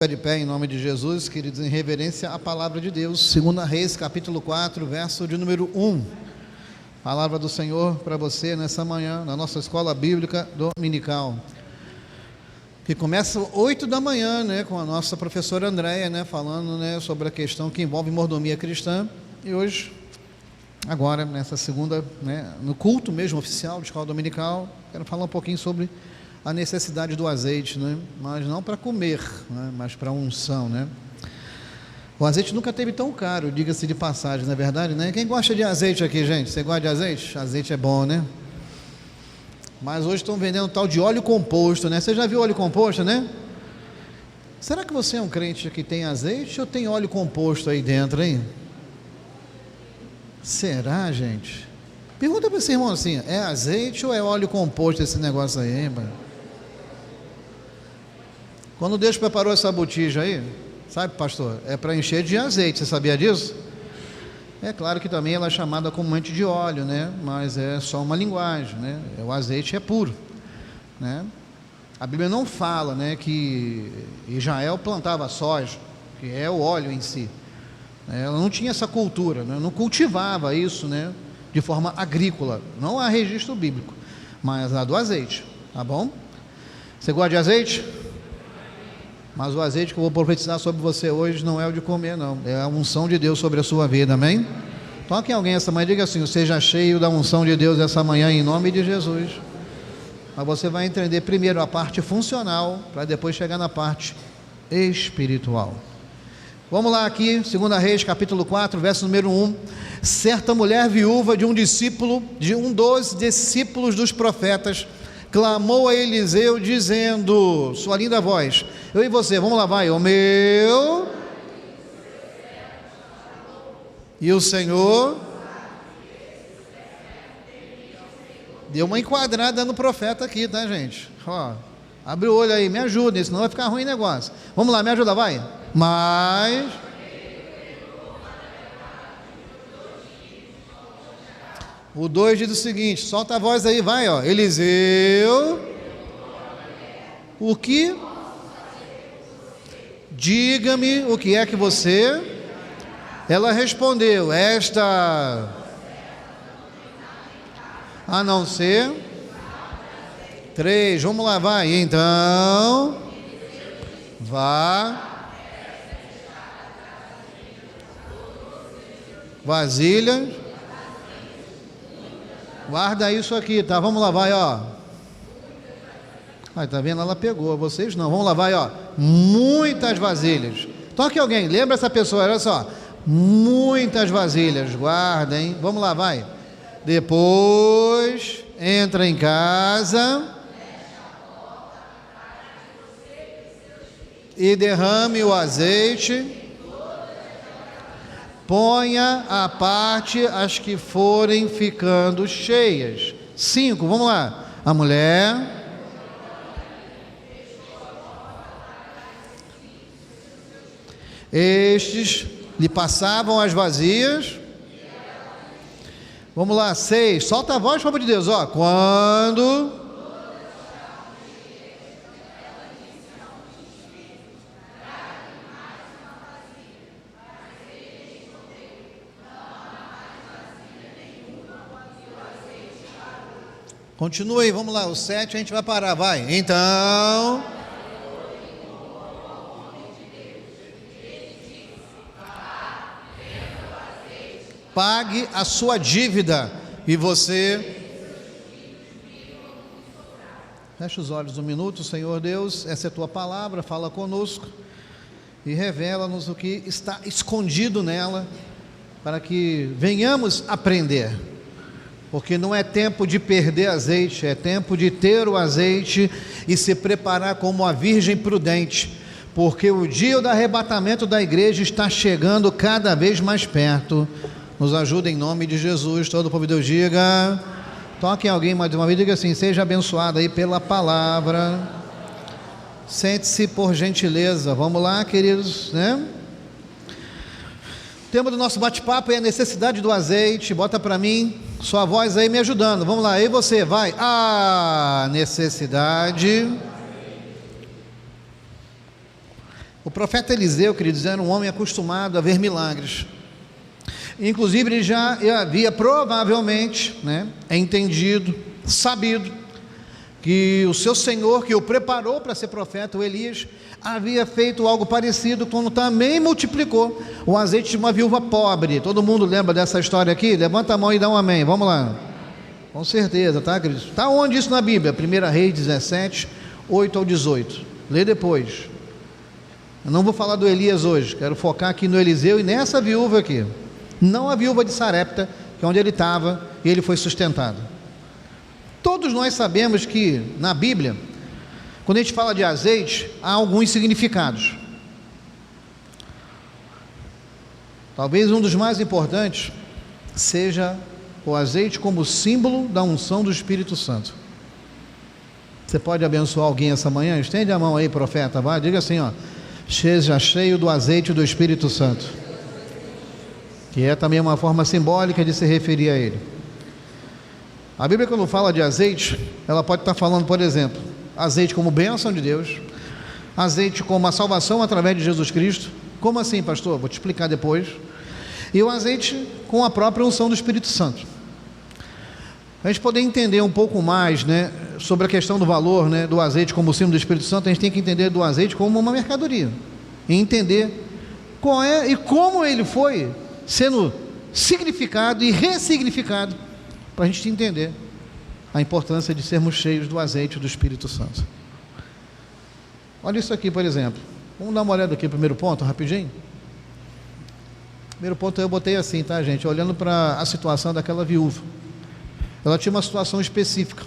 De pé em nome de Jesus, queridos, em reverência à palavra de Deus. 2 Reis, capítulo 4, verso de número 1. Palavra do Senhor para você nessa manhã, na nossa escola bíblica dominical, que começa às 8 da manhã, com a nossa professora Andréia, falando, sobre a questão que envolve mordomia cristã. E hoje, agora, nessa segunda, no culto mesmo oficial de escola dominical, quero falar um pouquinho sobre a necessidade do azeite, mas não para comer, mas para unção, O azeite nunca teve tão caro, diga-se de passagem, não é verdade, Quem gosta de azeite aqui, gente? Você gosta de azeite? Azeite é bom, Mas hoje estão vendendo um tal de óleo composto, Você já viu óleo composto, Será que você é um crente que tem azeite ou tem óleo composto aí dentro, hein? Será, gente? Pergunta para esse irmão assim, é azeite ou é óleo composto esse negócio aí, hein, mano? Quando Deus preparou essa botija aí, sabe, pastor, é para encher de azeite, você sabia disso? É claro que também ela é chamada comumente de óleo, mas é só uma linguagem, O azeite é puro, A Bíblia não fala, que Israel plantava soja, que é o óleo em si. Ela não tinha essa cultura, não cultivava isso, de forma agrícola. Não há registro bíblico, mas há do azeite, tá bom? Você gosta de azeite? Mas o azeite que eu vou profetizar sobre você hoje não é o de comer, não. É a unção de Deus sobre a sua vida, amém? Toque em alguém essa manhã e diga assim, seja cheio da unção de Deus essa manhã, em nome de Jesus. Mas você vai entender primeiro a parte funcional, para depois chegar na parte espiritual. Vamos lá aqui, 2 Reis, capítulo 4, verso número 1. Certa mulher viúva de um dos discípulos dos profetas, clamou a Eliseu, dizendo, sua linda voz, eu e você, vamos lá, vai, o meu, e o Senhor, deu uma enquadrada no profeta aqui, tá, gente? Abre o olho aí, me ajuda, senão vai ficar ruim o negócio. Vamos lá, me ajuda, vai. Mas o 2 diz o seguinte, solta a voz aí, vai, Eliseu, o que? Diga-me o que é que você... Ela respondeu, a não ser 3, vamos lá, vai, então, vá, vasilha, guarda isso aqui, tá? Vamos lá, vai, tá vendo? Ela pegou, vocês não. Vamos lá, vai, muitas vasilhas. Toque alguém, lembra essa pessoa, olha só. Muitas vasilhas, guarda, hein? Vamos lá, vai. Depois, entra em casa e derrame o azeite. Ponha à parte as que forem ficando cheias. 5, vamos lá. A mulher... Estes lhe passavam as vazias. Vamos lá, 6. Solta a voz, por favor de Deus. Quando... Continua aí, vamos lá, o 7 a gente vai parar, vai. Então, pague a sua dívida e você... Fecha os olhos um minuto, Senhor Deus, essa é a tua palavra, fala conosco e revela-nos o que está escondido nela, para que venhamos aprender. Porque não é tempo de perder azeite, é tempo de ter o azeite e se preparar como a virgem prudente, porque o dia do arrebatamento da igreja está chegando cada vez mais perto. Nos ajuda em nome de Jesus, todo o povo de Deus diga, toque em alguém mais uma vez, diga assim, seja abençoado aí pela palavra, sente-se por gentileza, vamos lá, queridos, O tema do nosso bate-papo é a necessidade do azeite. Bota para mim, sua voz aí me ajudando. Vamos lá, e você, vai. A necessidade O profeta Eliseu, queridos, era um homem acostumado a ver milagres. Inclusive, ele já havia provavelmente, entendido, sabido, que o seu Senhor, que o preparou para ser profeta, o Elias, havia feito algo parecido quando também multiplicou o azeite de uma viúva pobre. Todo mundo lembra dessa história aqui? Levanta a mão e dá um amém, vamos lá. Com certeza, tá, queridos? Está onde isso na Bíblia? 1 Reis 17, 8 ao 18. Lê depois. Eu não vou falar do Elias hoje, quero focar aqui no Eliseu e nessa viúva aqui. Não a viúva de Sarepta, que é onde ele estava e ele foi sustentado. Todos nós sabemos que na Bíblia, quando a gente fala de azeite, há alguns significados. Talvez um dos mais importantes seja o azeite como símbolo da unção do Espírito Santo. Você pode abençoar alguém essa manhã? Estende a mão aí, profeta, vai, diga assim, ó: seja cheio do azeite do Espírito Santo, que é também uma forma simbólica de se referir a ele. A Bíblia, quando fala de azeite, ela pode estar falando, por exemplo, azeite como bênção de Deus, azeite como a salvação através de Jesus Cristo. Como assim, pastor? Vou te explicar depois. E o azeite com a própria unção do Espírito Santo. A gente poder entender um pouco mais, sobre a questão do valor, do azeite como símbolo do Espírito Santo, a gente tem que entender do azeite como uma mercadoria, e entender qual é e como ele foi sendo significado e ressignificado, para a gente entender a importância de sermos cheios do azeite do Espírito Santo. Olha isso aqui, por exemplo. Vamos dar uma olhada aqui, primeiro ponto, rapidinho. Primeiro ponto eu botei assim, tá, gente? Olhando para a situação daquela viúva. Ela tinha uma situação específica.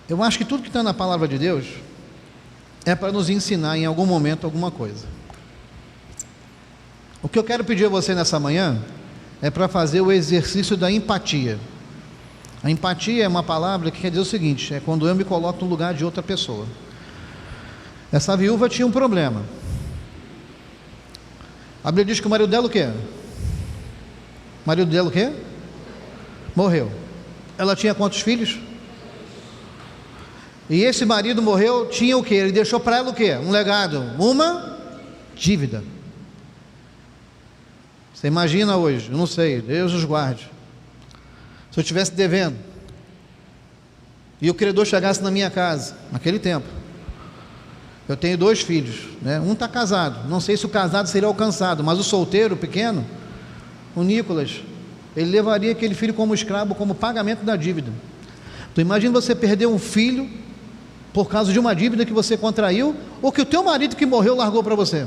Eu acho que tudo que está na palavra de Deus é para nos ensinar em algum momento alguma coisa. O que eu quero pedir a você nessa manhã é para fazer o exercício da empatia. A empatia é uma palavra que quer dizer o seguinte: é quando eu me coloco no lugar de outra pessoa. Essa viúva tinha um problema. A Bíblia diz que o marido dela o quê? O marido dela o quê? Morreu. Ela tinha quantos filhos? E esse marido morreu, tinha o quê? Ele deixou para ela o quê? Um legado, uma dívida. Você imagina hoje, eu não sei, Deus os guarde, se eu estivesse devendo e o credor chegasse na minha casa, naquele tempo, eu tenho 2 filhos, um está casado, não sei se o casado seria alcançado, mas o solteiro pequeno, o Nicolas, ele levaria aquele filho como escravo, como pagamento da dívida. Então imagina você perder um filho por causa de uma dívida que você contraiu, ou que o teu marido que morreu largou para você.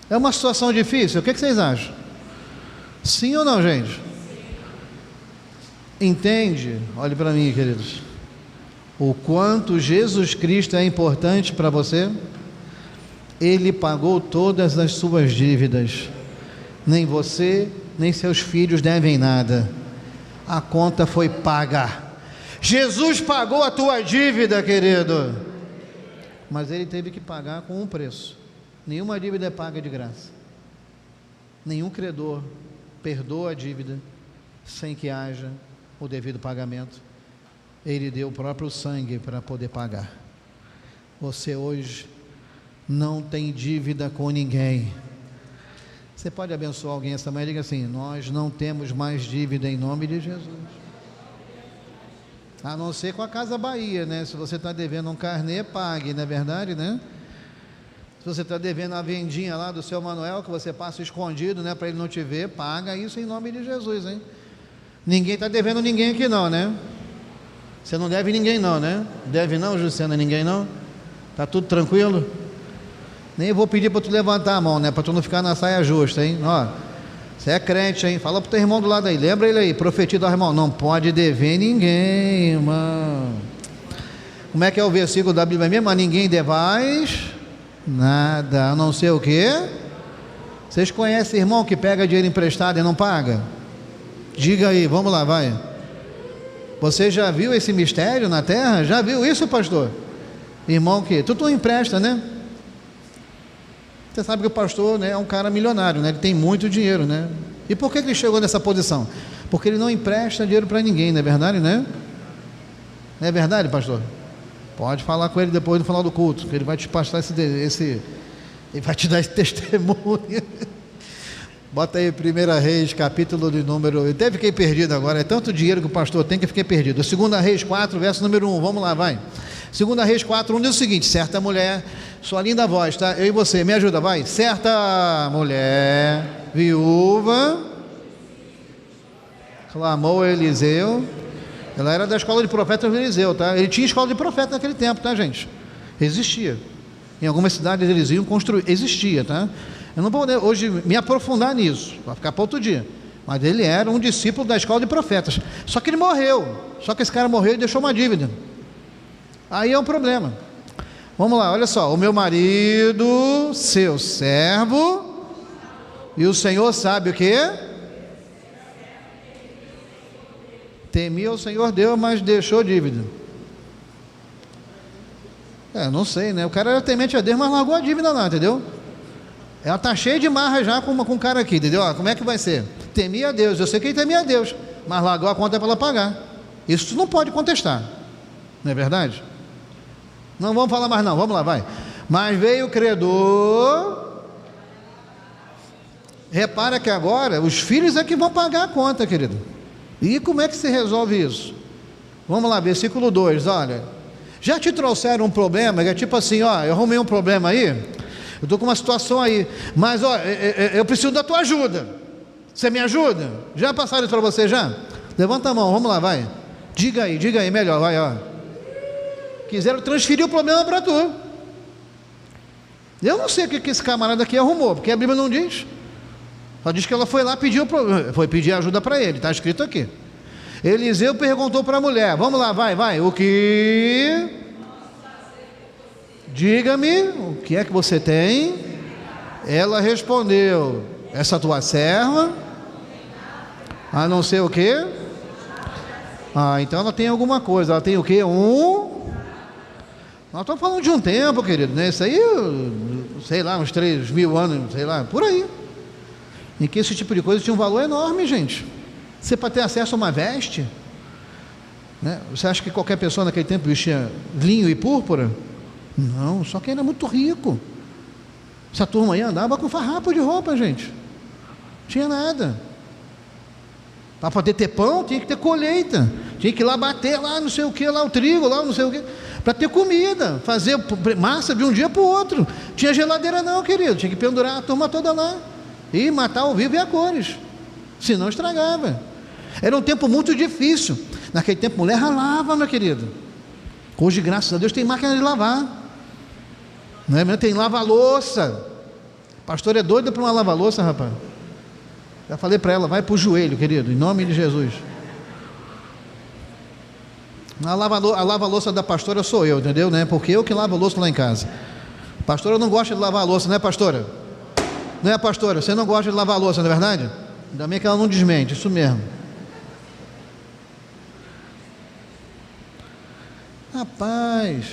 É uma situação difícil, o que vocês acham? Sim ou não, gente? Entende? Olhe para mim, queridos, o quanto Jesus Cristo é importante para você. Ele pagou todas as suas dívidas, nem você, nem seus filhos devem nada, a conta foi paga. Jesus pagou a tua dívida, querido, mas ele teve que pagar com um preço. Nenhuma dívida é paga de graça. Nenhum credor perdoa a dívida sem que haja o devido pagamento. Ele deu o próprio sangue para poder pagar. Você hoje não tem dívida com ninguém. Você pode abençoar alguém essa manhã e diga assim: nós não temos mais dívida em nome de Jesus. A não ser com a Casa Bahia, Se você está devendo um carnê, pague, não é verdade, Se você está devendo a vendinha lá do seu Manuel, que você passa escondido, para ele não te ver, paga isso em nome de Jesus, Ninguém está devendo ninguém aqui não, Você não deve ninguém não, Deve não, Juciana, ninguém não? Está tudo tranquilo? Nem vou pedir para tu levantar a mão, para tu não ficar na saia justa, Ó, você é crente, Fala para o teu irmão do lado aí, lembra ele aí, profetiza ao irmão, não pode dever ninguém, irmão. Como é que é o versículo da Bíblia mesmo? A ninguém devais nada, a não ser o quê? Vocês conhecem irmão que pega dinheiro emprestado e não paga? Diga aí, vamos lá, vai. Você já viu esse mistério na terra? Já viu isso, pastor? Irmão que tu não empresta, Você sabe que o pastor, é um cara milionário, Ele tem muito dinheiro, E por que ele chegou nessa posição? Porque ele não empresta dinheiro para ninguém, não é verdade, Não é verdade, pastor? Pode falar com ele depois no final do culto, que ele vai te passar ele vai te dar esse testemunho. Bota aí 1 Reis, capítulo de número... Eu até fiquei perdido agora, é tanto dinheiro que o pastor tem que eu fiquei perdido. 2 Reis 4, verso número 1, vamos lá, vai. 2 Reis 4, 1 diz o seguinte: certa mulher, sua linda voz, tá? Eu e você, me ajuda, vai. Certa mulher, viúva, clamou a Eliseu. Ela era da escola de profetas de Eliseu, tá? Ele tinha escola de profeta naquele tempo, tá, gente? Existia. Em algumas cidades eles iam construir, existia, tá? Eu não vou hoje me aprofundar nisso, vai ficar para outro dia. Mas ele era um discípulo da escola de profetas. Só que ele morreu. Só que esse cara morreu e deixou uma dívida. Aí é um problema. Vamos lá, olha só. O meu marido, seu servo, e o Senhor sabe o quê? Temia o Senhor Deus, mas deixou dívida. Não sei, né? O cara era temente a Deus, mas largou a dívida lá, entendeu? Ela está cheia de marra já com o cara aqui, entendeu? Como é que vai ser? Temia a Deus, eu sei que ele temia a Deus, mas largou a conta para ela pagar. Isso tu não pode contestar, não é verdade? Não vamos falar mais não, vamos lá, vai. Mas veio o credor. Repara que agora os filhos é que vão pagar a conta, querido. E como é que se resolve isso? Vamos lá, versículo 2, olha. Já te trouxeram um problema, que é tipo assim, ó, eu arrumei um problema aí, eu estou com uma situação aí, mas ó, eu preciso da tua ajuda. Você me ajuda? Já passaram isso para você já? Levanta a mão, vamos lá, vai. Diga aí, melhor, vai, ó. Quiseram transferir o problema para tu. Eu não sei o que esse camarada aqui arrumou, porque a Bíblia não diz. Só diz que ela foi lá foi pedir ajuda para ele, está escrito aqui. Eliseu perguntou para a mulher, vamos lá, vai, o que? Diga-me, o que é que você tem? Ela respondeu, essa tua serva, a não ser o quê? Então ela tem alguma coisa, ela tem o quê? Nós estamos falando de um tempo, querido, né? Isso aí, sei lá, uns 3.000 anos, sei lá, por aí. Em que esse tipo de coisa tinha um valor enorme, gente. Você para ter acesso a uma veste, né? Você acha que qualquer pessoa naquele tempo vestia linho e púrpura? Não, só quem era muito rico. Essa turma aí andava com farrapo de roupa, gente. Não tinha nada. Para poder ter pão, tinha que ter colheita. Tinha que ir lá bater lá, não sei o que, lá o trigo, lá não sei o que, para ter comida, fazer massa de um dia para o outro. Tinha geladeira não, querido. Tinha que pendurar a turma toda lá e matar ao vivo e a cores. Senão estragava. Era um tempo muito difícil. Naquele tempo mulher ralava, meu querido. Hoje, graças a Deus, tem máquina de lavar. Não é mesmo? Tem lava-louça. Pastor é doido para uma lava-louça, rapaz. Já falei para ela, vai para o joelho, querido, em nome de Jesus. A lava-louça da pastora sou eu, entendeu? Né? Porque eu que lavo a louça lá em casa. A pastora não gosta de lavar a louça, né, pastora? Não é, pastora? Você não gosta de lavar a louça, não é verdade? Ainda bem que ela não desmente, isso mesmo. Rapaz,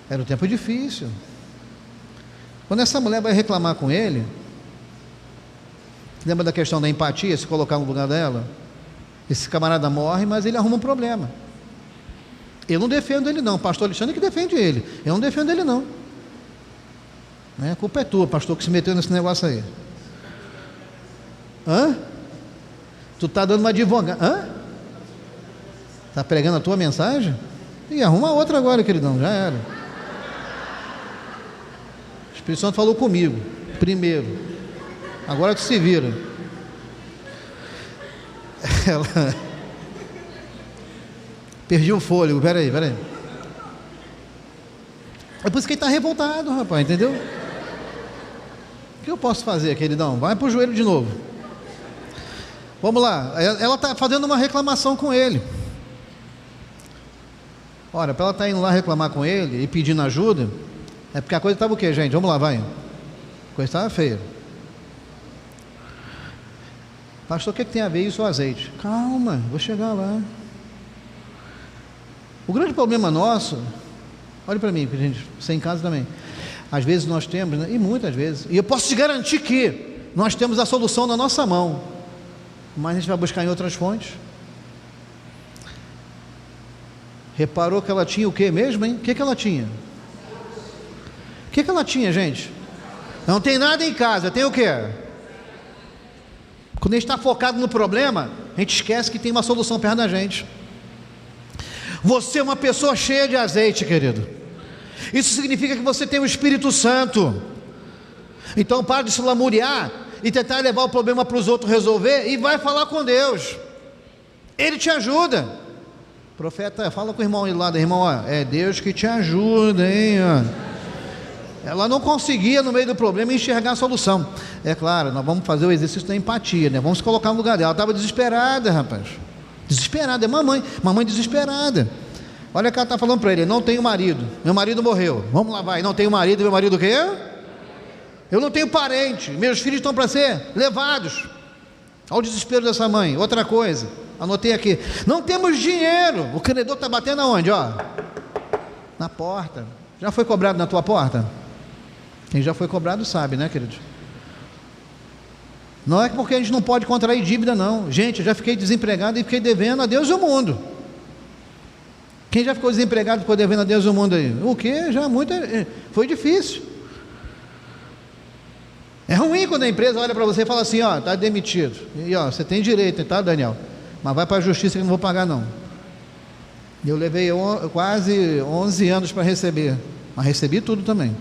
era um tempo difícil. Quando essa mulher vai reclamar com ele, lembra da questão da empatia, se colocar no lugar dela? Esse camarada morre, mas ele arruma um problema. Eu não defendo ele não, o pastor Alexandre que defende ele. Eu não defendo ele não. A culpa é tua, pastor, que se meteu nesse negócio aí. Tu está dando uma advogada. Está pregando a tua mensagem? E arruma outra agora, queridão, já era. O Espírito Santo falou comigo primeiro. Agora tu se vira. Perdi o fôlego, peraí. É por isso que ele está revoltado, rapaz, entendeu? O que eu posso fazer, queridão? Vai para o joelho de novo. Vamos lá, ela está fazendo uma reclamação com ele. Ora, para ela estar indo lá reclamar com ele e pedindo ajuda, é porque a coisa estava o quê, gente? Vamos lá, vai. A coisa estava feia. Pastor, o que tem a ver isso o azeite? Calma, vou chegar lá. O grande problema nosso, olha para mim, gente, você em casa também. Às vezes nós temos, né, e muitas vezes, e eu posso te garantir que nós temos a solução na nossa mão, mas a gente vai buscar em outras fontes. Reparou que ela tinha o que mesmo, hein? O que ela tinha? O que ela tinha, gente? Não tem nada em casa, tem o quê? Quando a gente está focado no problema, a gente esquece que tem uma solução perto da gente. Você é uma pessoa cheia de azeite, querido. Isso significa que você tem o Espírito Santo. Então para de se lamuriar e tentar levar o problema para os outros resolver, e vai falar com Deus. Ele te ajuda. Profeta, fala com o irmão lá, irmão, ó, é Deus que te ajuda, hein? Ela não conseguia no meio do problema enxergar a solução. É claro, nós vamos fazer o exercício da empatia, né? Vamos se colocar no lugar dela. Ela estava desesperada, rapaz. Desesperada, é mamãe desesperada. Olha o que ela está falando para ele: não tenho marido, meu marido morreu. Vamos lá, vai, não tenho marido, meu marido o quê? Eu não tenho parente, meus filhos estão para ser levados. Olha o desespero dessa mãe. Outra coisa, anotei aqui: não temos dinheiro. O credor está batendo aonde? Ó, na porta. Já foi cobrado na tua porta? Quem já foi cobrado sabe, né, querido? Não é porque a gente não pode contrair dívida, não. Gente, eu já fiquei desempregado e fiquei devendo a Deus e o mundo. Quem já ficou desempregado e ficou devendo a Deus e o mundo aí? O quê? Já muito. Foi difícil. É ruim quando a empresa olha para você e fala assim: ó, está demitido. E ó, você tem direito, tá, Daniel? Mas vai para a justiça que eu não vou pagar, não. Eu levei quase 11 anos para receber, mas recebi tudo também.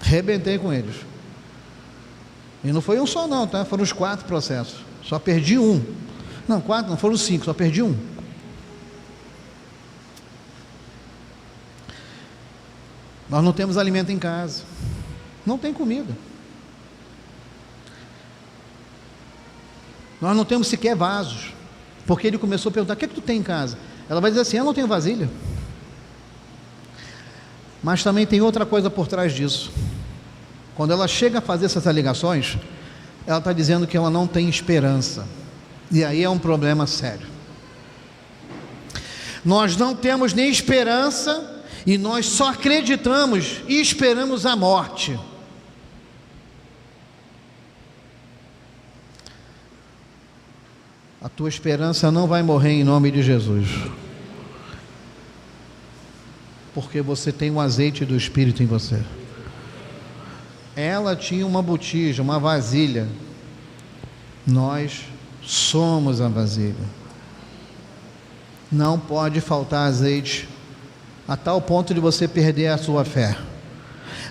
Rebentei com eles. E não foi um só não, tá? Foram os 4 processos. Só perdi um. Não, 4 não, foram 5, só perdi um. Nós não temos alimento em casa. Não tem comida. Nós não temos sequer vasos. Porque ele começou a perguntar: o que é que tu tem em casa? Ela vai dizer assim: eu não tenho vasilha. Mas também tem outra coisa por trás disso. Quando ela chega a fazer essas alegações, ela está dizendo que ela não tem esperança. E aí é um problema sério. Nós não temos nem esperança, e nós só acreditamos e esperamos a morte. A tua esperança não vai morrer em nome de Jesus, porque você tem o azeite do Espírito em você. Ela tinha uma botija, uma vasilha. Nós somos a vasilha. Não pode faltar azeite a tal ponto de você perder a sua fé.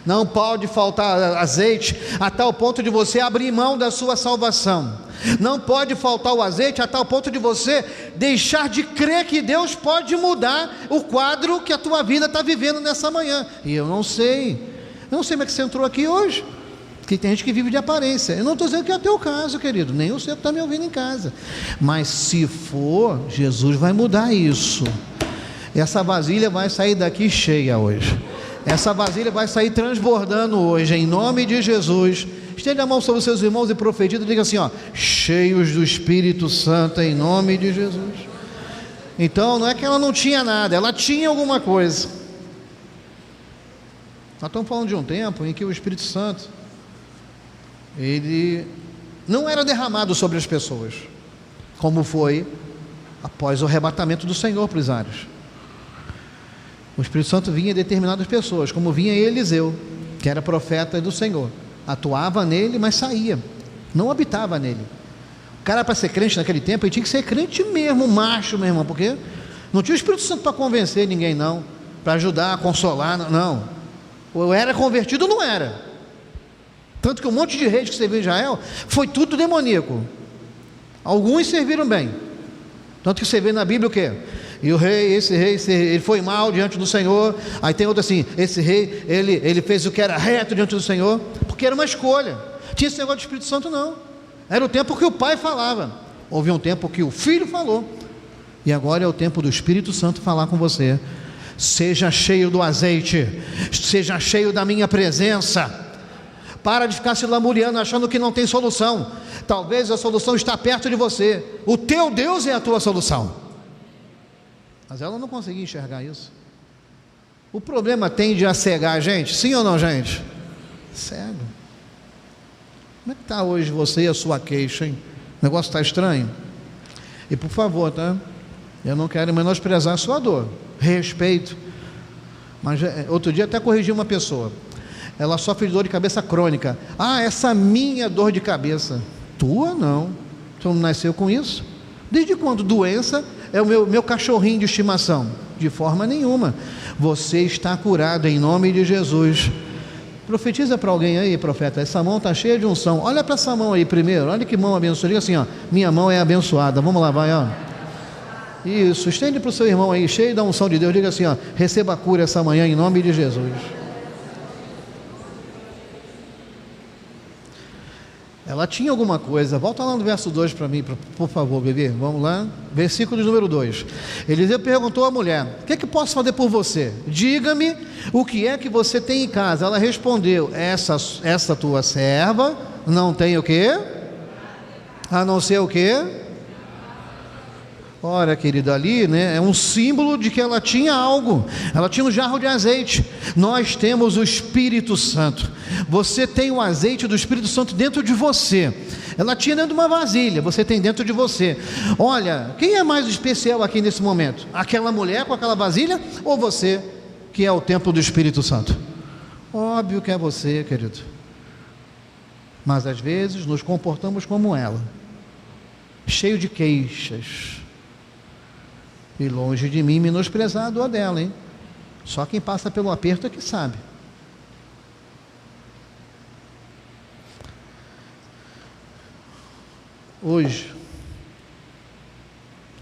Não pode faltar azeite a tal ponto de você abrir mão da sua salvação. Não pode faltar o azeite a tal ponto de você deixar de crer que Deus pode mudar o quadro que a tua vida está vivendo nessa manhã. E eu não sei como é que você entrou aqui hoje, porque tem gente que vive de aparência. Eu não estou dizendo que é o teu caso, querido, nem o seu que está me ouvindo em casa, mas se for, Jesus vai mudar isso. Essa vasilha vai sair daqui cheia hoje. Essa vasilha vai sair transbordando hoje, em nome de Jesus. Estende a mão sobre os seus irmãos e profetiza, diga assim, ó: cheios do Espírito Santo, em nome de Jesus. Então não é que ela não tinha nada, ela tinha alguma coisa. Nós estamos falando de um tempo em que o Espírito Santo, ele não era derramado sobre as pessoas, como foi após o arrebatamento do Senhor para os ares. O Espírito Santo vinha em determinadas pessoas, como vinha Eliseu, que era profeta do Senhor. Atuava nele, mas saía, não habitava nele. O cara, para ser crente naquele tempo, ele tinha que ser crente mesmo, macho, meu irmão, porque não tinha o Espírito Santo para convencer ninguém, não, para ajudar, consolar, não. Ou era convertido ou não era. Tanto que um monte de reis que serviu em Israel foi tudo demoníaco. Alguns serviram bem. Tanto que você vê na Bíblia o quê? E o rei, ele foi mal diante do Senhor. Aí tem outro assim: esse rei, ele fez o que era reto diante do Senhor, porque era uma escolha. Tinha esse negócio de Espírito Santo, não. Era o tempo que o pai falava. Houve um tempo que o filho falou. E agora é o tempo do Espírito Santo falar com você. Seja cheio do azeite, seja cheio da minha presença. Para de ficar se lamuriando, achando que não tem solução. Talvez a solução está perto de você. O teu Deus é a tua solução. Mas ela não conseguia enxergar isso. O problema tende a cegar a gente, sim ou não, gente? Cego. Como é que está hoje você e a sua queixa, hein? O negócio está estranho? E por favor, tá? Eu não quero menosprezar a sua dor, respeito. Mas outro dia até corrigi uma pessoa. Ela sofre de dor de cabeça crônica. Ah, essa minha dor de cabeça. Tua não. Tu não nasceu com isso? Desde quando doença é o meu cachorrinho de estimação? De forma nenhuma. Você está curado em nome de Jesus. Profetiza para alguém aí, profeta. Essa mão está cheia de unção. Olha para essa mão aí primeiro. Olha que mão abençoada. Diga assim, ó. Minha mão é abençoada. Vamos lá, vai, ó. Isso. Estende para o seu irmão aí, cheio da unção de Deus. Diga assim, ó. Receba a cura essa manhã em nome de Jesus. Ela tinha alguma coisa. Volta lá no verso 2 para mim, por favor, bebê. Vamos lá. Versículo de número 2. Eliseu perguntou à mulher: o que é que posso fazer por você? Diga-me o que é que você tem em casa. Ela respondeu: essa tua serva não tem o quê? A não ser o quê? Ora, querida, ali, né, é um símbolo de que ela tinha algo. Ela tinha um jarro de azeite. Nós temos o Espírito Santo. Você tem o azeite do Espírito Santo dentro de você. Ela tinha dentro de uma vasilha. Você tem dentro de você. Olha, quem é mais especial aqui nesse momento? Aquela mulher com aquela vasilha ou você, que é o templo do Espírito Santo? Óbvio que é você, querido. Mas às vezes nos comportamos como ela, cheio de queixas. E longe de mim menosprezar a dor dela, hein? Só quem passa pelo aperto é que sabe. Hoje,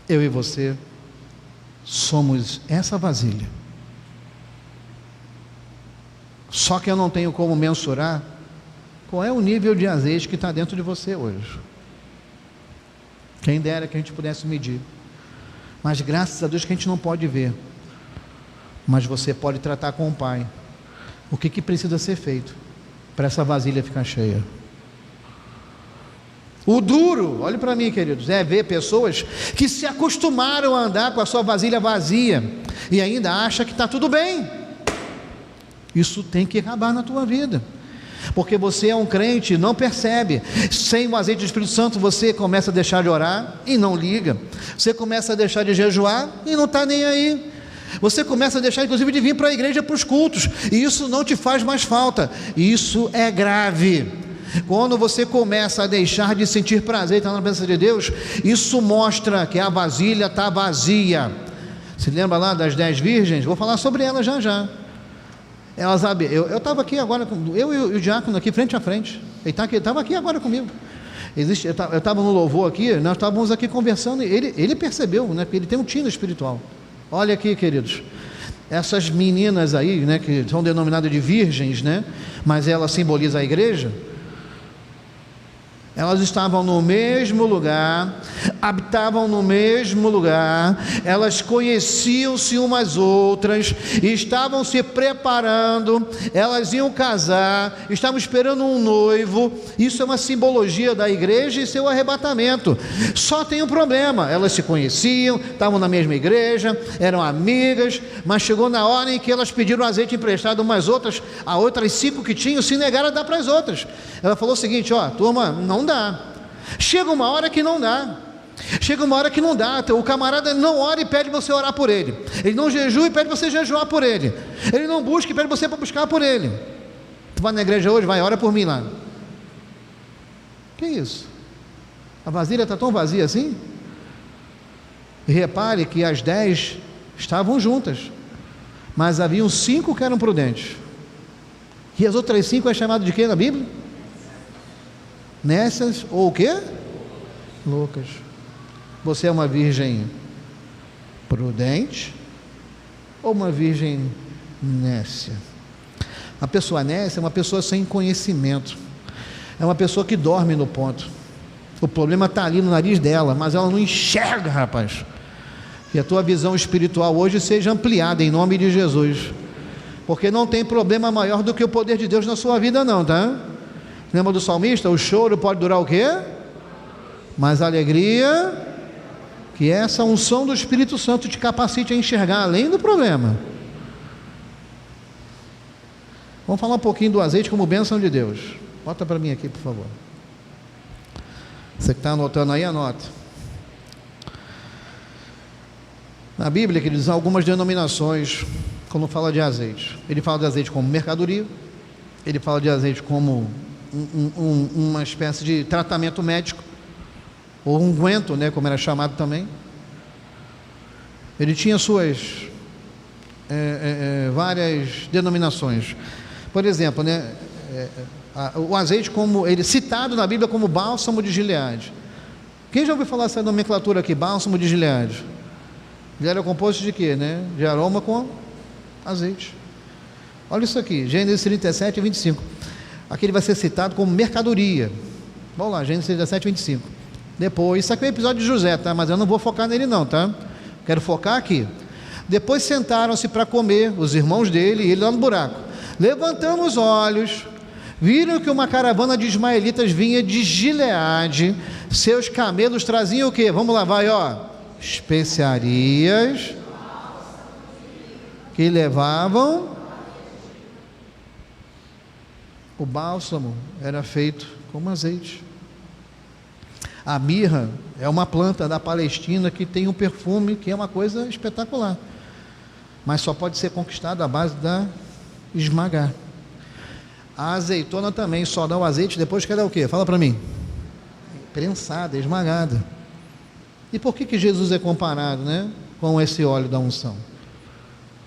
eu e você somos essa vasilha. Só que eu não tenho como mensurar qual é o nível de azeite que está dentro de você hoje. Quem dera que a gente pudesse medir. Mas graças a Deus que a gente não pode ver. Mas você pode tratar com o Pai. O que precisa ser feito para essa vasilha ficar cheia? O duro, olhe para mim, queridos, é ver pessoas que se acostumaram a andar com a sua vasilha vazia e ainda acha que está tudo bem. Isso tem que acabar na tua vida. Porque você é um crente, não percebe. Sem o azeite do Espírito Santo você começa a deixar de orar e não liga. Você começa a deixar de jejuar e não está nem aí. Você começa a deixar inclusive de vir para a igreja, para os cultos, e isso não te faz mais falta. Isso é grave. Quando você começa a deixar de sentir prazer e estar na presença de Deus, isso mostra que a vasilha está vazia. Se lembra lá das 10 virgens? Vou falar sobre elas já já. Ela sabe, eu estava aqui agora, eu e o diácono aqui frente a frente. Ele estava aqui agora comigo. Eu estava no louvor aqui, nós estávamos aqui conversando, e ele percebeu, né, que ele tem um tino espiritual. Olha aqui, queridos, essas meninas aí, né, que são denominadas de virgens, né, mas ela simboliza a igreja. Elas estavam no mesmo lugar, habitavam no mesmo lugar, elas conheciam-se umas outras, estavam se preparando, elas iam casar, estavam esperando um noivo. Isso é uma simbologia da igreja e seu arrebatamento. Só tem um problema: elas se conheciam, estavam na mesma igreja, eram amigas, mas chegou na hora em que elas pediram azeite emprestado umas outras, a outras 5 que tinham se negaram a dar para as outras. Ela falou o seguinte: ó, turma, não dá. Chega uma hora que não dá. Chega uma hora que não dá. O camarada não ora e pede você orar por ele. Ele não jejua e pede você jejuar por ele. Ele não busca e pede você para buscar por ele. Tu vai na igreja hoje? Vai, ora por mim lá. Que isso? A vasilha está tão vazia assim? E repare que as 10 estavam juntas, mas haviam 5 que eram prudentes. E as outras 5 é chamado de quê na Bíblia? Nécias ou o quê? Loucas. Você é uma virgem prudente ou uma virgem nécia? A pessoa nécia é uma pessoa sem conhecimento, é uma pessoa que dorme no ponto. O problema está ali no nariz dela, mas ela não enxerga, rapaz. Que a tua visão espiritual hoje seja ampliada em nome de Jesus, porque não tem problema maior do que o poder de Deus na sua vida não, tá? Lembra do salmista? O choro pode durar o quê? Mas a alegria, que essa unção do Espírito Santo te capacite a enxergar além do problema. Vamos falar um pouquinho do azeite como bênção de Deus. Bota para mim aqui, por favor. Você que está anotando aí, anota. Na Bíblia, que diz algumas denominações, quando fala de azeite. Ele fala de azeite como mercadoria, ele fala de azeite como uma espécie de tratamento médico, ou unguento, né, como era chamado também. Ele tinha suas várias denominações. Por exemplo, né, o azeite como ele citado na Bíblia como bálsamo de Gileade. Quem já ouviu falar essa nomenclatura aqui, bálsamo de Gileade? Ele era composto de quê, né? De aroma com azeite. Olha isso aqui, Gênesis 37, 25. Aqui ele vai ser citado como mercadoria. Vamos lá, Gênesis 37, 25. Depois, isso aqui é o episódio de José, tá? Mas eu não vou focar nele não, tá? Quero focar aqui. Depois sentaram-se para comer, os irmãos dele e ele lá no buraco. Levantando os olhos, viram que uma caravana de ismaelitas vinha de Gileade. Seus camelos traziam o quê? Vamos lá, vai, ó. Especiarias que levavam. O bálsamo era feito como azeite. A mirra é uma planta da Palestina que tem um perfume que é uma coisa espetacular, mas só pode ser conquistada à base da esmagar. A azeitona também só dá o azeite depois que ela é o quê? Fala para mim. Prensada, esmagada. E por que Jesus é comparado, né, com esse óleo da unção?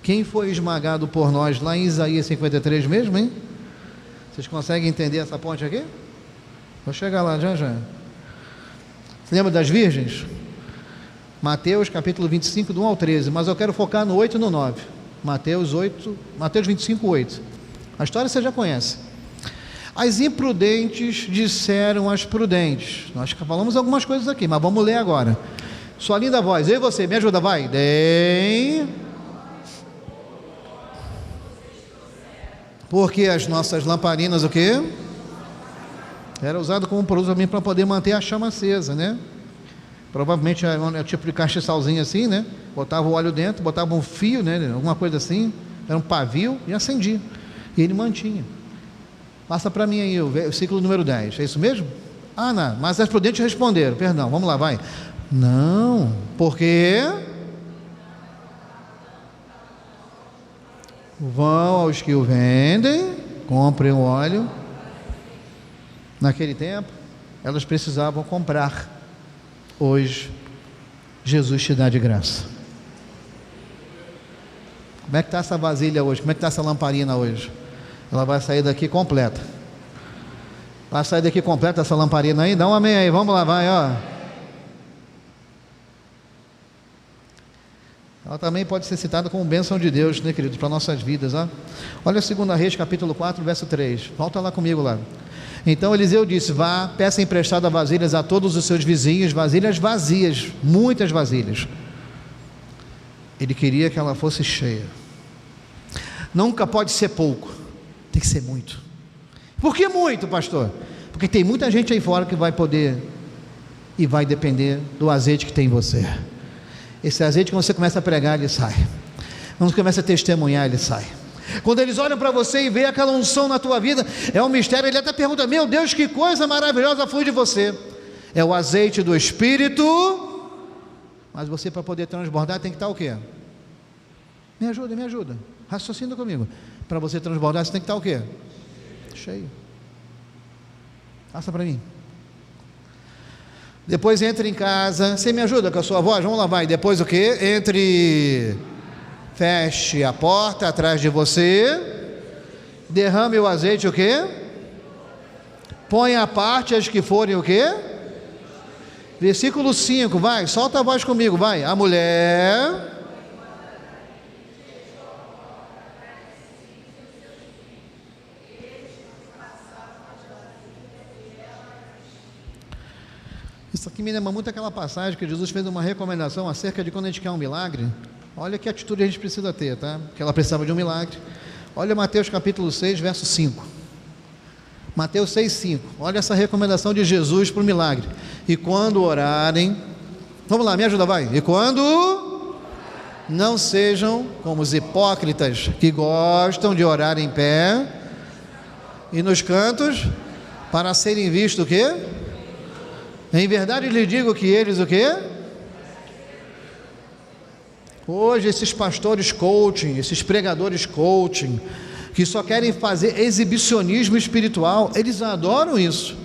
Quem foi esmagado por nós lá em Isaías 53 mesmo, hein? Vocês conseguem entender essa ponte aqui? Vou chegar lá já já. Você lembra das virgens? Mateus capítulo 25, do 1 ao 13, mas eu quero focar no 8 e no 9. Mateus 25, 8. A história você já conhece. As imprudentes disseram às prudentes. Nós falamos algumas coisas aqui, mas vamos ler agora. Sua linda voz, eu e você, me ajuda, vai. Porque as nossas lamparinas, o quê? Era usado como produto também para poder manter a chama acesa, né? Provavelmente era um tipo de castiçalzinho assim, né? Botava o óleo dentro, botava um fio, né? Alguma coisa assim, era um pavio e acendia. E ele mantinha. Passa para mim aí o ciclo número 10, é isso mesmo? Ah, não, mas as prudentes responderam, perdão, vamos lá, vai. Não, porque vão aos que o vendem, comprem o óleo. Naquele tempo, elas precisavam comprar. Hoje, Jesus te dá de graça. Como é que está essa vasilha hoje? Como é que está essa lamparina hoje? Ela vai sair daqui completa. Vai sair daqui completa essa lamparina aí? Dá um amém aí, vamos lá, vai, ó. Ela também pode ser citada como bênção de Deus, né, queridos, para nossas vidas, ó. Olha 2 Reis, capítulo 4, verso 3. Volta lá comigo lá. Então Eliseu disse: vá, peça emprestada vasilhas a todos os seus vizinhos, vasilhas vazias, muitas vasilhas. Ele queria que ela fosse cheia. Nunca pode ser pouco, tem que ser muito. Por que muito, pastor? Porque tem muita gente aí fora que vai poder e vai depender do azeite que tem em você. Esse azeite, quando você começa a pregar, ele sai. Quando você começa a testemunhar, ele sai. Quando eles olham para você e veem aquela unção na tua vida, é um mistério. Ele até pergunta: meu Deus, que coisa maravilhosa flui de você. É o azeite do Espírito. Mas você, para poder transbordar, tem que estar o quê? Me ajuda, raciocina comigo. Para você transbordar, você tem que estar o quê? Cheio. Passa para mim. Depois entra em casa. Você me ajuda com a sua voz? Vamos lá, vai. Depois o quê? Entre... Feche a porta atrás de você, derrame o azeite, o quê? Põe à parte as que forem o quê? Versículo 5, vai, solta a voz comigo, vai. A mulher... Isso aqui me lembra muito aquela passagem que Jesus fez uma recomendação acerca de quando a gente quer um milagre. Olha que atitude a gente precisa ter, tá? Porque ela precisava de um milagre. Olha Mateus capítulo 6, verso 5. Mateus 6, 5. Olha essa recomendação de Jesus para o milagre. E quando orarem... Vamos lá, me ajuda, vai. E quando... Não sejam como os hipócritas que gostam de orar em pé e nos cantos para serem vistos o quê? Em verdade lhe digo que eles o quê? Hoje esses pastores coaching, esses pregadores coaching, que só querem fazer exibicionismo espiritual, eles adoram isso.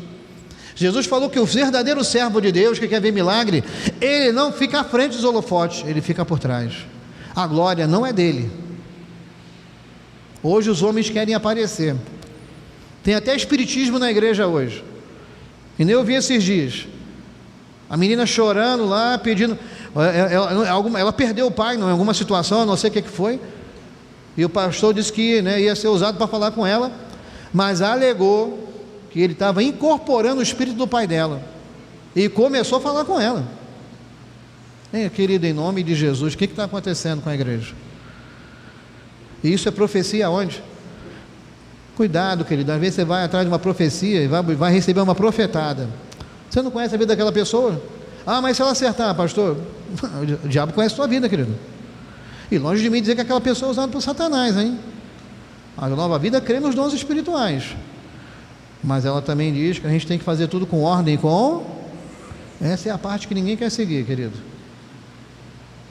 Jesus falou que o verdadeiro servo de Deus, que quer ver milagre, ele não fica à frente dos holofotes, ele fica por trás. A glória não é dele. Hoje os homens querem aparecer. Tem até espiritismo na igreja hoje. E nem eu vi esses dias. A menina chorando lá, pedindo. Ela perdeu o pai em alguma situação, não sei o que foi. E o pastor disse que, né, ia ser usado para falar com ela, mas alegou que ele estava incorporando o espírito do pai dela. E começou a falar com ela. Querido, em nome de Jesus, o que está acontecendo com a igreja? E isso é profecia aonde? Cuidado, querido, às vezes você vai atrás de uma profecia e vai receber uma profetada. Você não conhece a vida daquela pessoa? Ah, mas se ela acertar, pastor, o diabo conhece a sua vida, querido. E longe de mim dizer que aquela pessoa é usada por Satanás, hein? A nova vida crê nos dons espirituais, mas ela também diz que a gente tem que fazer tudo com ordem, essa é a parte que ninguém quer seguir, querido.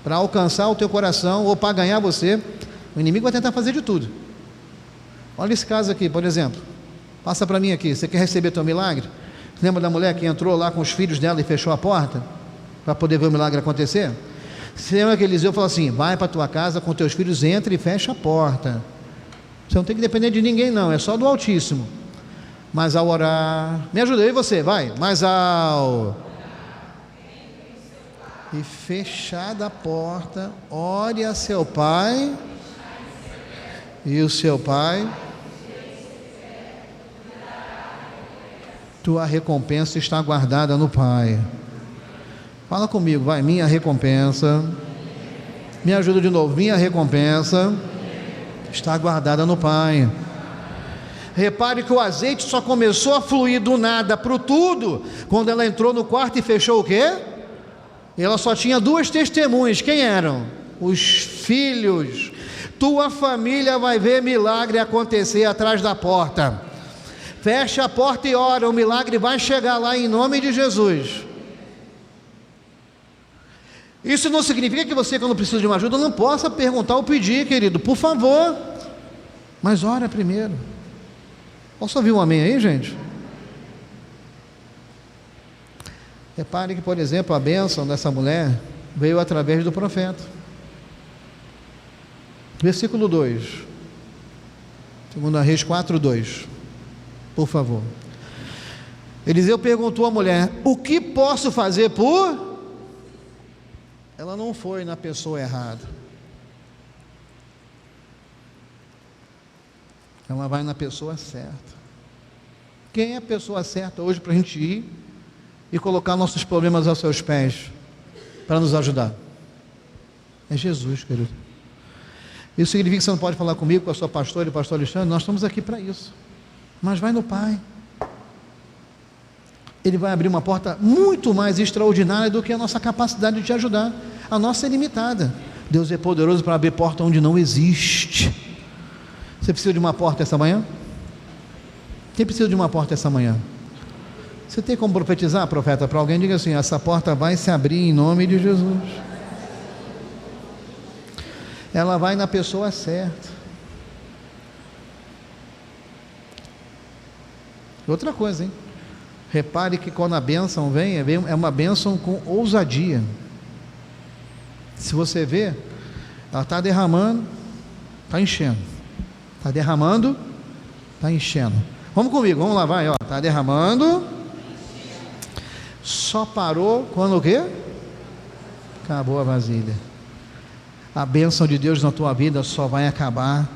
Para alcançar o teu coração ou para ganhar você, o inimigo vai tentar fazer de tudo. Olha esse caso aqui, por exemplo. Passa para mim aqui. Você quer receber teu milagre? Lembra da mulher que entrou lá com os filhos dela e fechou a porta para poder ver o milagre acontecer? Você lembra que Eliseu falou assim: vai para tua casa com teus filhos, entra e fecha a porta. Você não tem que depender de ninguém não, é só do Altíssimo. Mas ao orar, me ajuda aí você, vai, mais ao e fechada a porta, ore a seu pai, e o seu pai, tua recompensa está guardada no Pai. Fala comigo, vai, minha recompensa, me ajuda de novo, minha recompensa está guardada no Pai. Repare que o azeite só começou a fluir do nada para o tudo quando ela entrou no quarto e fechou o quê? Ela só tinha duas testemunhas. Quem eram? Os filhos. Tua família vai ver milagre acontecer atrás da porta. Fecha a porta e ora, o milagre vai chegar lá em nome de Jesus. Isso não significa que você, quando precisa de uma ajuda, não possa perguntar ou pedir, querido, por favor, mas ora primeiro. Posso ouvir um amém aí, gente? Repare que, por exemplo, a bênção dessa mulher veio através do profeta. Versículo 2, 2 Reis 4:2, por favor. Eliseu perguntou à mulher: o que posso fazer por... Ela não foi na pessoa errada, ela vai na pessoa certa. Quem é a pessoa certa hoje para a gente ir e colocar nossos problemas aos seus pés para nos ajudar? É Jesus, querido. Isso significa que você não pode falar comigo, com a sua pastora e o pastor Alexandre? Nós estamos aqui para isso. Mas vai no Pai. Ele vai abrir uma porta muito mais extraordinária do que a nossa capacidade de te ajudar. A nossa é limitada. Deus é poderoso para abrir porta onde não existe. Você precisa de uma porta essa manhã? Quem precisa de uma porta essa manhã? Você tem como profetizar, profeta, para alguém? Diga assim: essa porta vai se abrir em nome de Jesus. Ela vai na pessoa certa. Outra coisa, hein? Repare que quando a bênção vem, é uma bênção com ousadia. Se você vê, ela está derramando, está enchendo. Está derramando, está enchendo. Vamos comigo, vamos lá, vai, ó. Está derramando. Só parou quando o quê? Acabou a vasilha. A bênção de Deus na tua vida só vai acabar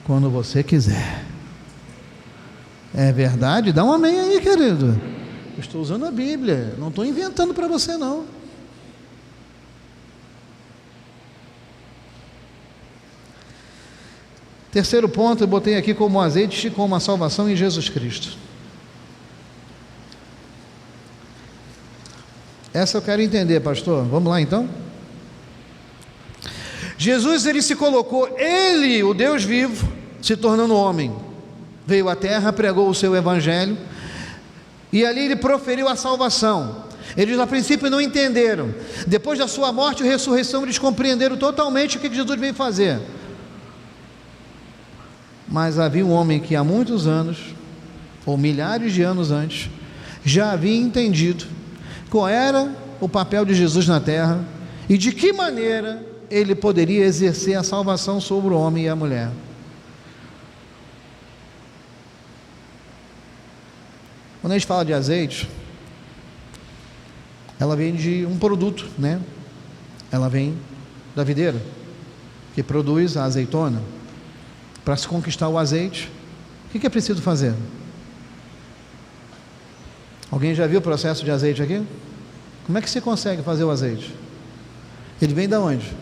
quando você quiser. É verdade? Dá um amém aí, querido. Eu estou usando a Bíblia, não estou inventando para você não. Terceiro ponto, eu botei aqui como azeite, como a salvação em Jesus Cristo. Essa eu quero entender, pastor. Vamos lá então? Jesus, ele se colocou, ele, o Deus vivo, se tornando homem, veio à terra, pregou o seu evangelho, e ali ele proferiu a salvação. Eles a princípio não entenderam. Depois da sua morte e ressurreição, eles compreenderam totalmente o que Jesus veio fazer. Mas havia um homem que há muitos anos, ou milhares de anos antes, já havia entendido qual era o papel de Jesus na terra e de que maneira ele poderia exercer a salvação sobre o homem e a mulher. Quando a gente fala de azeite, ela vem de um produto, né? Ela vem da videira, que produz a azeitona. Para se conquistar o azeite, o que é preciso fazer? Alguém já viu o processo de azeite aqui? Como é que se consegue fazer o azeite? Ele vem da onde?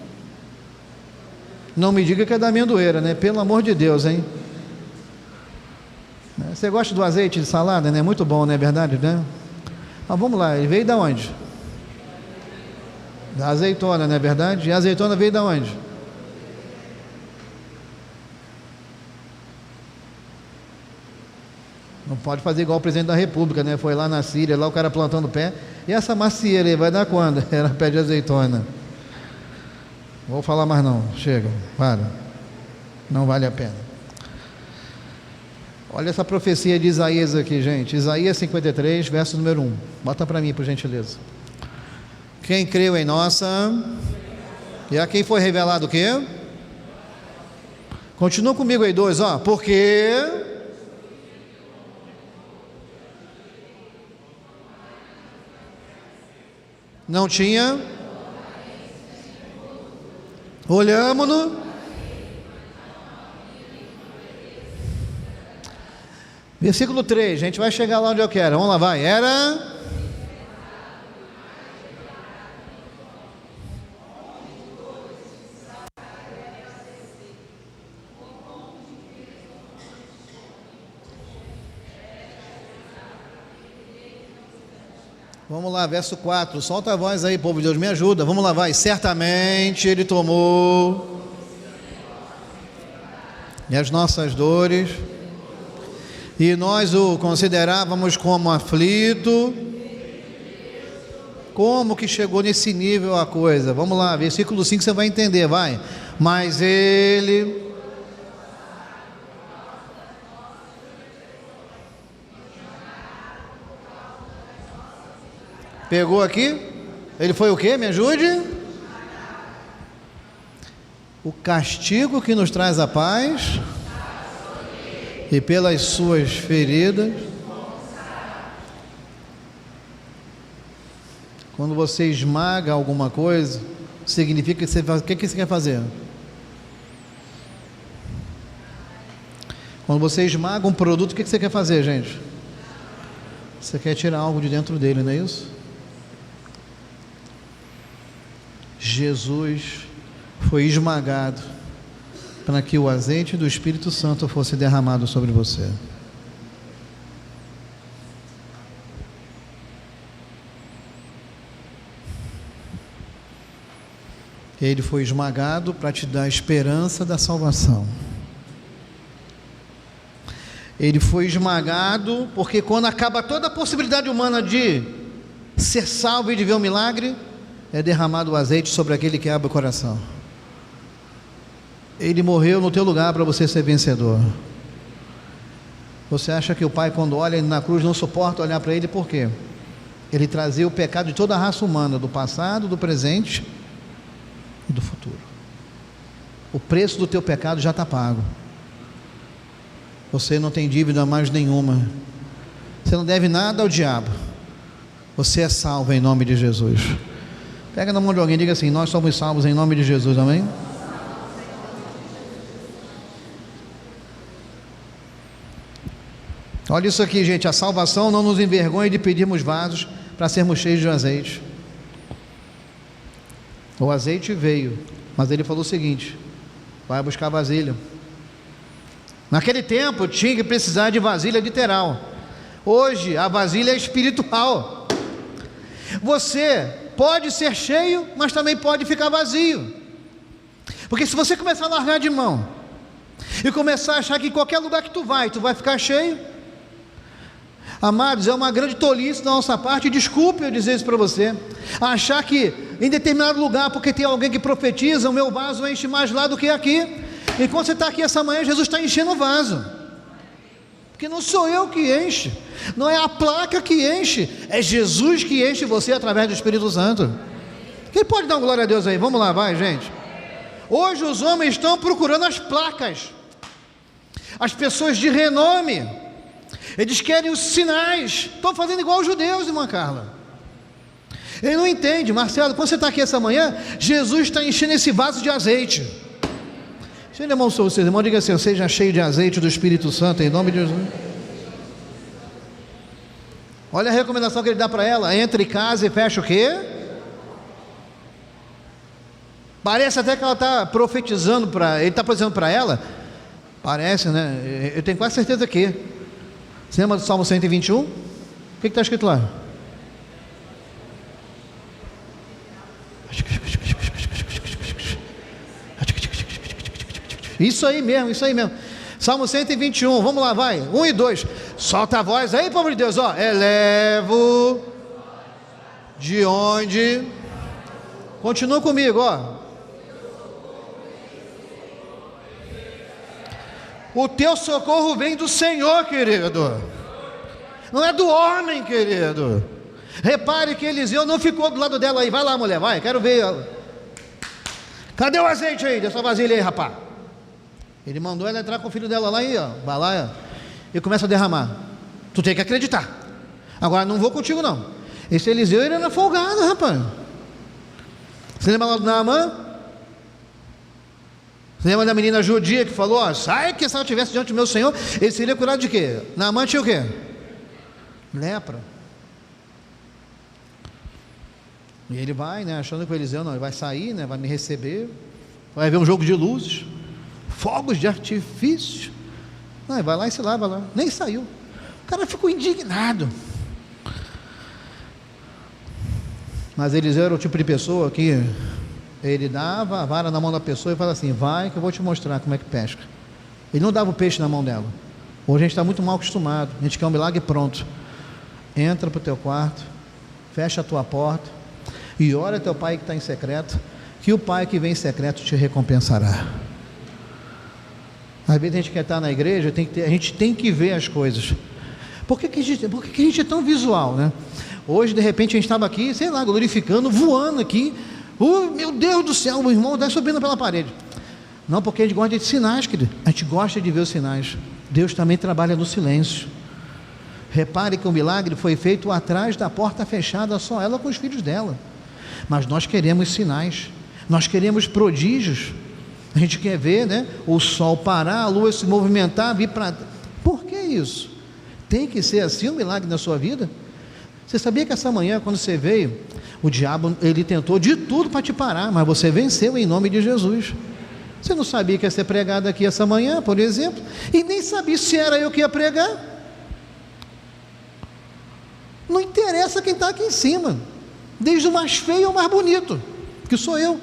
Não me diga que é da amendoeira, né? Pelo amor de Deus, hein? Você gosta do azeite de salada, né? Muito bom, não é verdade, né? Mas vamos lá, ele veio da onde? Da azeitona, não é verdade? E a azeitona veio da onde? Não pode fazer igual o presidente da República, né? Foi lá na Síria, lá o cara plantando pé. E essa macieira aí vai dar quando? Era pé de azeitona. Vou falar mais não, chega, para. Não vale a pena. Olha essa profecia de Isaías aqui, gente. Isaías 53, verso número 1. Bota para mim, por gentileza. Quem creu em nossa... E a quem foi revelado o quê? Continua comigo aí, 2, ó. Porque... não tinha, olhamos-no, versículo 3, a gente vai chegar lá onde eu quero, vamos lá, vai, era, vamos lá, verso 4, solta a voz aí, povo de Deus, me ajuda, vamos lá, vai, certamente ele tomou e as nossas dores, e nós o considerávamos como aflito. Como que chegou nesse nível a coisa? Vamos lá, versículo 5 você vai entender, vai, mas ele... pegou aqui? Ele foi o quê? Me ajude? O castigo que nos traz a paz, e pelas suas feridas. Quando você esmaga alguma coisa, significa que você faz... o que você quer fazer? Quando você esmaga um produto, o que você quer fazer, gente? Você quer tirar algo de dentro dele, não é isso? Jesus foi esmagado para que o azeite do Espírito Santo fosse derramado sobre você. Ele foi esmagado para te dar a esperança da salvação. Ele foi esmagado porque quando acaba toda a possibilidade humana de ser salvo e de ver um milagre, é derramado o azeite sobre aquele que abre o coração. Ele morreu no teu lugar para você ser vencedor. Você acha que o Pai, quando olha ele na cruz, não suporta olhar para ele? Por quê? Ele trazia o pecado de toda a raça humana, do passado, do presente e do futuro. O preço do teu pecado já está pago. Você não tem dívida mais nenhuma. Você não deve nada ao diabo. Você é salvo em nome de Jesus. Pega na mão de alguém e diga assim: nós somos salvos em nome de Jesus, amém? Olha isso aqui, gente, a salvação não nos envergonha de pedirmos vasos para sermos cheios de azeite. O azeite veio, mas ele falou o seguinte: vai buscar vasilha. Naquele tempo tinha que precisar de vasilha literal. Hoje a vasilha é espiritual. Você pode ser cheio, mas também pode ficar vazio. Porque se você começar a largar de mão e começar a achar que em qualquer lugar que tu vai ficar cheio, Amados, é uma grande tolice da nossa parte, desculpe eu dizer isso para você, achar que em determinado lugar, porque tem alguém que profetiza, o meu vaso enche mais lá do que aqui. E quando você está aqui essa manhã, Jesus está enchendo o vaso, porque não sou eu que enche, não é a placa que enche, é Jesus que enche você através do Espírito Santo. Quem pode dar uma glória a Deus aí? Vamos lá, vai, gente. Hoje os homens estão procurando as placas, as pessoas de renome, eles querem os sinais, estão fazendo igual os judeus, irmã Carla. Ele não entende, Marcelo, quando você está aqui essa manhã, Jesus está enchendo esse vaso de azeite. Estende a mão sobre vocês, irmão, diga assim: eu seja cheio de azeite do Espírito Santo, em nome de Jesus. Olha a recomendação que ele dá para ela: entre em casa e fecha o quê? Parece até que ela está profetizando ele está profetizando para ela, parece, né? Eu tenho quase certeza que, você lembra do Salmo 121? O que está escrito lá? Isso aí mesmo, Salmo 121, vamos lá, vai, 1 e 2, solta a voz aí, povo de Deus, ó. Elevo de onde? Continua comigo, ó. O teu socorro vem do Senhor, querido, não é do homem, querido. Repare que Eliseu não ficou do lado dela aí. Vai lá, mulher, vai, quero ver. Cadê o azeite aí, dessa vasilha aí, rapaz? Ele mandou ela entrar com o filho dela lá aí, ó. Vai lá, ó, e começa a derramar. Tu tem que acreditar. Agora não vou contigo não. Esse Eliseu, ele era folgado, rapaz. Você lembra lá do Naamã? Você lembra da menina judia que falou, ó, sai, que se ela estivesse diante do meu Senhor, ele seria curado de quê? Naamã tinha o quê? Lepra. E ele vai, né, achando que o Eliseu não, ele vai sair, né, vai me receber, vai ver um jogo de luzes, fogos de artifício. Não, ele vai lá e se lava lá, nem saiu. O cara ficou indignado. Mas Eliseu era o tipo de pessoa que ele dava a vara na mão da pessoa e fala assim: vai que eu vou te mostrar como é que pesca. Ele não dava o peixe na mão dela. Hoje a gente está muito mal acostumado, a gente quer um milagre pronto. Entra para o teu quarto, fecha a tua porta e ora teu pai que está em secreto, que o pai que vem em secreto te recompensará. Às vezes a gente quer estar na igreja, a gente tem que ver as coisas. Por que a gente é tão visual, né? Hoje de repente a gente estava aqui, sei lá, glorificando, voando aqui. Meu Deus do céu, o irmão está subindo pela parede. Não, porque a gente gosta de sinais, querido. A gente gosta de ver os sinais. Deus também trabalha no silêncio. Repare que o milagre foi feito atrás da porta fechada, só ela com os filhos dela. Mas nós queremos sinais, nós queremos prodígios. A gente quer ver, né, o sol parar, a lua se movimentar, vir para... Por que isso? Tem que ser assim um milagre na sua vida? Você sabia que essa manhã, quando você veio, o diabo, ele tentou de tudo para te parar, mas você venceu em nome de Jesus. Você não sabia que ia ser pregado aqui essa manhã, por exemplo, e nem sabia se era eu que ia pregar. Não interessa quem está aqui em cima, desde o mais feio ao mais bonito, que sou eu.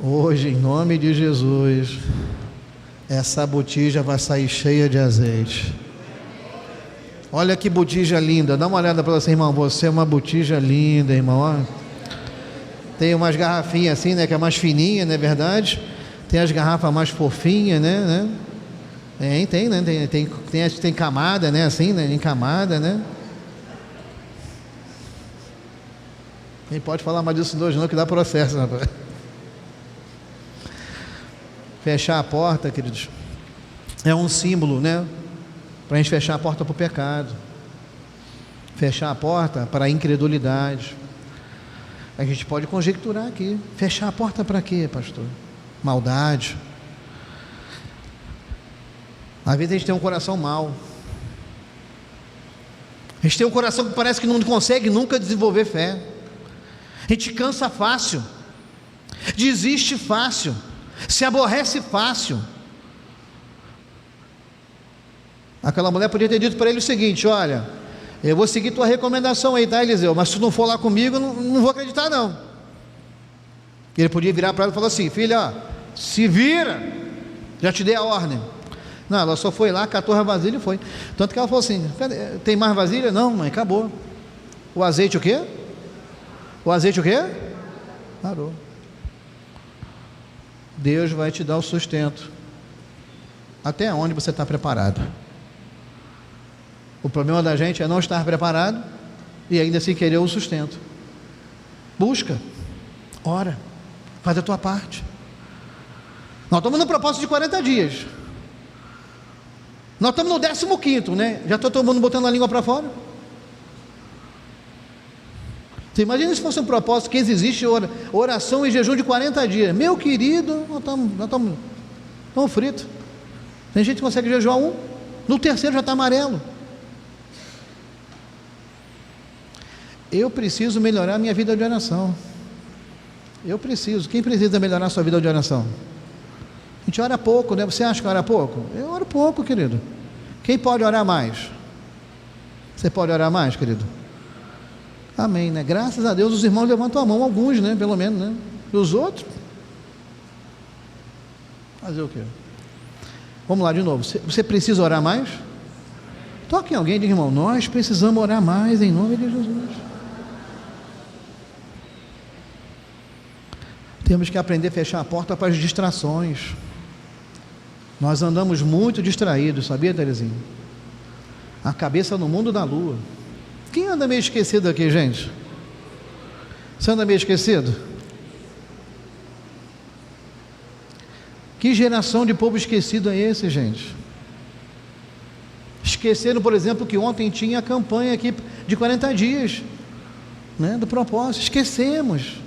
Hoje, em nome de Jesus, essa botija vai sair cheia de azeite. Olha que botija linda, dá uma olhada para você, irmão. Você é uma botija linda, irmão. Ó. Tem umas garrafinhas assim, né, que é mais fininha, não é verdade? Tem as garrafas mais fofinhas, né? Tem, né? Tem camada, né? Assim, né? Em camada, né? Nem pode falar mais disso hoje não, que dá processo, rapaz. Fechar a porta, queridos, é um símbolo, né? Para a gente fechar a porta para o pecado, fechar a porta para a incredulidade. A gente pode conjecturar aqui: fechar a porta para quê, pastor? Maldade. Às vezes a gente tem um coração mau, a gente tem um coração que parece que não consegue nunca desenvolver fé. A gente cansa fácil, desiste fácil, se aborrece fácil. Aquela mulher podia ter dito para ele o seguinte: olha, eu vou seguir tua recomendação aí, tá, Eliseu? Mas se tu não for lá comigo, não vou acreditar não. Ele podia virar para ela e falar assim: filha, se vira, já te dei a ordem. Não, ela só foi lá, catou a vasilha e foi. Tanto que ela falou assim: tem mais vasilha? Não, mãe, acabou. O azeite o quê? O azeite o quê? Parou. Deus vai te dar o sustento até onde você está preparado. O problema da gente é não estar preparado e ainda assim querer o sustento. Busca, ora, faz a tua parte. Nós estamos no propósito de 40 dias. Nós estamos no 15º, né? Já está todo mundo botando a língua para fora. Você imagina se fosse um propósito que existe oração e jejum de 40 dias. Meu querido, nós estamos fritos. Tem gente que consegue jejuar um, no terceiro já está amarelo. Eu preciso melhorar a minha vida de oração. Eu preciso. Quem precisa melhorar a sua vida de oração? A gente ora pouco, né? Você acha que ora pouco? Eu oro pouco, querido. Quem pode orar mais? Você pode orar mais, querido? Amém, né? Graças a Deus os irmãos levantam a mão, alguns, né? Pelo menos, né? E os outros? Fazer o quê? Vamos lá de novo. Você precisa orar mais? Toque em alguém e diga: irmão, nós precisamos orar mais em nome de Jesus. Temos que aprender a fechar a porta para as distrações. Nós andamos muito distraídos, sabia, Terezinha? A cabeça no mundo da lua. Quem anda meio esquecido aqui, gente? Você anda meio esquecido? Que geração de povo esquecido é esse, gente? Esqueceram, por exemplo, que ontem tinha a campanha aqui de 40 dias, né, do propósito. Esquecemos.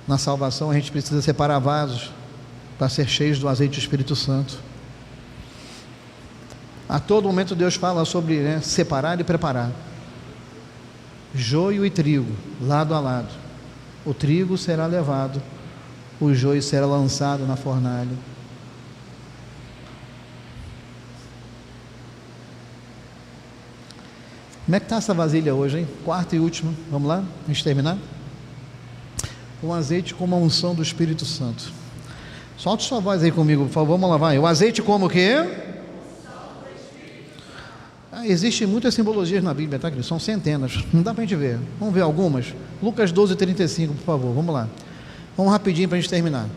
Na salvação a gente precisa separar vasos para ser cheios do azeite do Espírito Santo. A todo momento Deus fala sobre, né, separar e preparar. Joio e trigo, lado a lado. O trigo será levado, o joio será lançado na fornalha. Como é que está essa vasilha hoje, hein? Quarta e última, vamos lá? A gente terminar? O azeite como a unção do Espírito Santo. Solte sua voz aí comigo, por favor, vamos lá, vai. O azeite como o quê? Existem muitas simbologias na Bíblia, tá, querido? São centenas, não dá para a gente ver. Vamos ver algumas. Lucas 12:35, por favor, vamos lá. Vamos rapidinho para a gente terminar.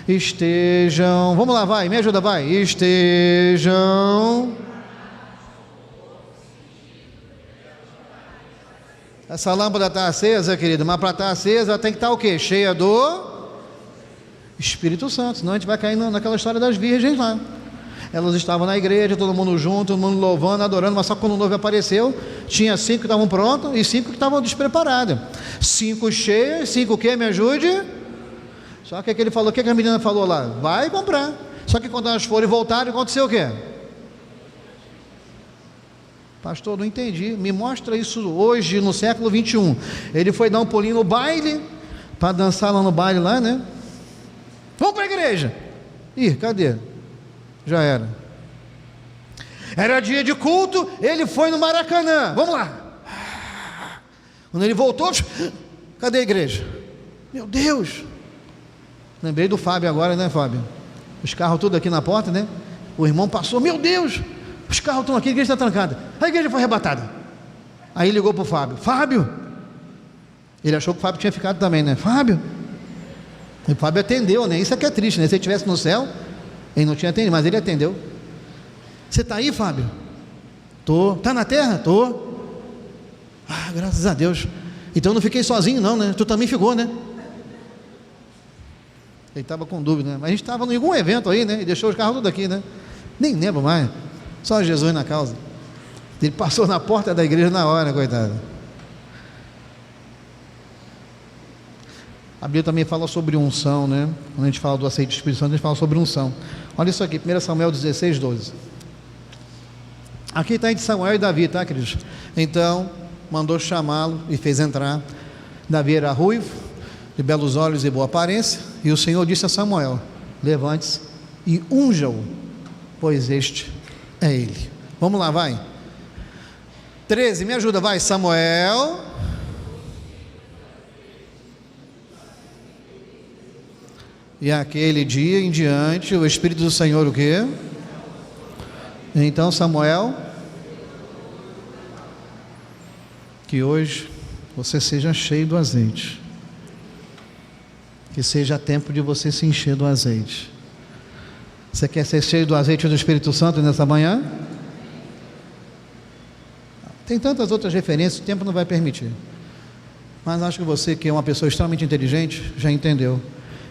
Estejam, vamos lá, vai, me ajuda, vai. Estejam. Essa lâmpada está acesa, querido, mas para estar acesa ela tem que estar o quê? Cheia do Espírito Santo, senão a gente vai cair naquela história das virgens lá. Elas estavam na igreja, todo mundo junto, todo mundo louvando, adorando, mas só quando o noivo apareceu, tinha 5 que estavam prontos e 5 que estavam despreparadas. 5 cheias, 5 o quê? Me ajude. Só que ele falou, o que a menina falou lá? Vai comprar. Só que quando elas foram e voltaram, aconteceu o quê? Pastor, não entendi. Me mostra isso hoje, no século 21. Ele foi dar um pulinho no baile, para dançar lá no baile lá, né? Vamos para a igreja. Ih, cadê? Já era. Era dia de culto, ele foi no Maracanã. Vamos lá. Quando ele voltou, cadê a igreja? Meu Deus. Lembrei do Fábio agora, né, Fábio? Os carros tudo aqui na porta, né? O irmão passou, meu Deus, os carros estão aqui, a igreja está trancada. A igreja foi arrebatada. Aí ligou para o Fábio. Fábio. Ele achou que o Fábio tinha ficado também, né? Fábio. E o Fábio atendeu, né? Isso é que é triste, né? Se ele estivesse no céu, ele não tinha atendido, mas ele atendeu. Você está aí, Fábio? Tô. Está na terra? Tô. Ah, graças a Deus. Então eu não fiquei sozinho não, né? Tu também ficou, né? Ele estava com dúvida, né? Mas a gente estava em algum evento aí, né? E deixou os carros tudo aqui, né? Nem lembro mais. Só Jesus na causa. Ele passou na porta da igreja na hora, coitado. A Bíblia também fala sobre unção, né? Quando a gente fala do azeite do Espírito Santo, a gente fala sobre unção. Olha isso aqui, 1 Samuel 16:12. Aqui está de Samuel e Davi, tá, queridos? Então, mandou chamá-lo e fez entrar. Davi era ruivo, de belos olhos e boa aparência, e o Senhor disse a Samuel: levante-se e unja-o, pois este é ele. Vamos lá, vai. 13, me ajuda, vai, Samuel. E aquele dia em diante, o Espírito do Senhor o quê? Então, Samuel, que hoje você seja cheio do azeite. Que seja tempo de você se encher do azeite. Você quer ser cheio do azeite do Espírito Santo nessa manhã? Tem tantas outras referências, o tempo não vai permitir. Mas acho que você, que é uma pessoa extremamente inteligente, já entendeu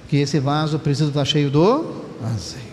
que esse vaso precisa estar cheio do azeite.